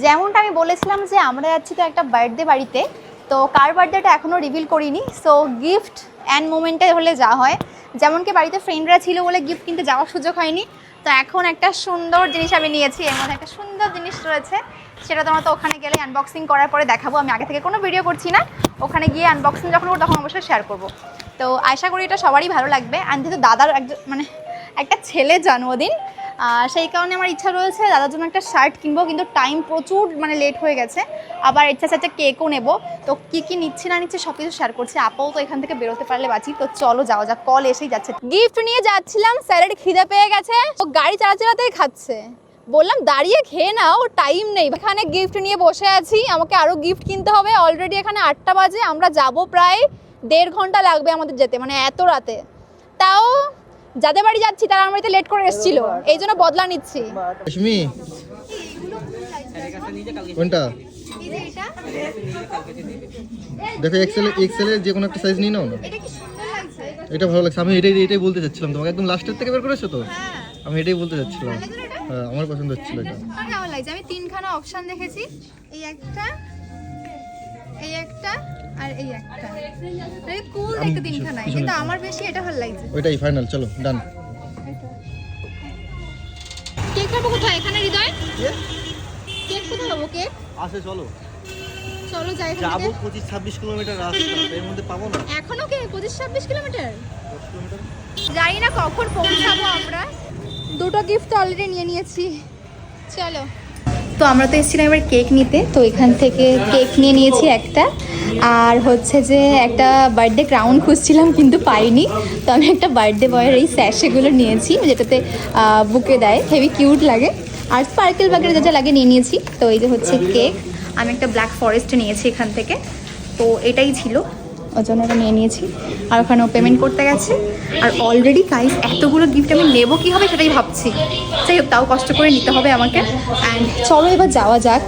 যেমনটা আমি বলেছিলাম যে আমরা যাচ্ছি তো একটা বার্থডে বাড়িতে, তো কার বার্থডেটা এখনও রিভিল করিনি। সো গিফট অ্যান্ড মোমেন্টে হলে যা হয়, যেমন কি বাড়িতে ফ্রেন্ডরা ছিল বলে গিফট কিনতে যাওয়ার সুযোগ হয়নি। তো এখন একটা সুন্দর জিনিস আমি নিয়েছি, এর মধ্যে একটা সুন্দর জিনিস রয়েছে, সেটা তোমরা তো ওখানে গেলে আনবক্সিং করার পরে দেখাবো। আমি আগে থেকে কোনো ভিডিও করছি না, ওখানে গিয়ে আনবক্সিং যখন করবো তখন অবশ্যই শেয়ার করবো। তো আশা করি এটা সবারই ভালো লাগবে। অ্যান্ড যেহেতু দাদার একটা ছেলের জন্মদিন, সেই কারণে আমার ইচ্ছা রয়েছে দাদার জন্য একটা শার্ট কিনবো, কিন্তু টাইম প্রচুর লেট হয়ে গেছে। আবার ইচ্ছা আছে একটা কেকও নেবো। তো কী কী নিচ্ছি না নিচ্ছে সব কিছু শেয়ার করছি। আপাও তো এখান থেকে বেরোতে পারলে বাঁচি। তো চলো যাওয়া যাক, কল এসেই যাচ্ছে। গিফট নিয়ে যাচ্ছিলাম, স্যারের খিদে পেয়ে গেছে, ও গাড়ি চালাতেই খাচ্ছে। বললাম দাঁড়িয়ে খেয়ে নাও, টাইম নেই। এখানে গিফট নিয়ে বসে আছি, আমাকে আরও গিফট কিনতে হবে। অলরেডি এখানে 8টা বাজে, আমরা যাব প্রায় 1.5 ঘন্টা লাগবে আমাদের যেতে, এত রাতে। তাও যাদের বাড়ি যাচ্ছি তারা আমার বাড়িতে লেট করে এসেছিল, এই জন্য বদলা নিচ্ছি। রশ্মি কোনটা দেখো, এক্সেলের যে কোনো একটা সাইজ নিয়ে নাও না। এটা ভালো লাগছে, আমি এটাই বলতে চাচ্ছিলাম তোমাকে। একদম লাস্টের থেকে বের করেছো তো, আমি এটাই বলতে চাচ্ছিলাম। হ্যাঁ, আমার পছন্দ হচ্ছিল এটা। কেমন লাগছে? আমি 3খানা অপশন দেখেছি, এই একটা, এই একটা আর এই একটা। এই কুল দেখতে 3খানাই, কিন্তু আমার বেশি এটা ভালো লাগছে। ওইটাই ফাইনাল, চলো ডান। কেক খাবো কোথায়? এখানে হৃদয়, কেক কোথায় খাবো? কেক আসে, চলো চলো যাই। যাবো 25-26 কিলোমিটার রাস্তা, এর মধ্যে পাবো না এখনো কে 25-26 কিলোমিটার? জানি না কখন পৌঁছাবো আমরা। দুটো গিফট অলরেডি নিয়ে নিয়েছি, চলো। তো আমরা তো এসেছিলাম এবার কেক নিতে, তো এখান থেকে কেক নিয়ে নিয়েছি একটা। আর হচ্ছে যে একটা বার্থডে ক্রাউন খুঁজছিলাম কিন্তু পাইনি, তো আমি একটা বার্থডে বয়ের এই স্যাশেগুলো নিয়েছি, যেটাতে বুকে দেয়, হেভি কিউট লাগে। আর স্পার্কেল বাগের যা যা লাগে নিয়ে নিয়েছি। তো এই যে হচ্ছে কেক, আমি একটা ব্ল্যাক ফরেস্ট নিয়েছি এখান থেকে, তো এটাই ছিল, ওই জন্য এটা নিয়ে নিয়েছি। আর ওখানেও পেমেন্ট করতে গেছে। আর অলরেডি গাইস এতগুলো গিফট আমি নেবো কী হবে সেটাই ভাবছি। যাই হোক, তাও কষ্ট করে নিতে হবে আমাকে। অ্যান্ড চলো এবার যাওয়া যাক।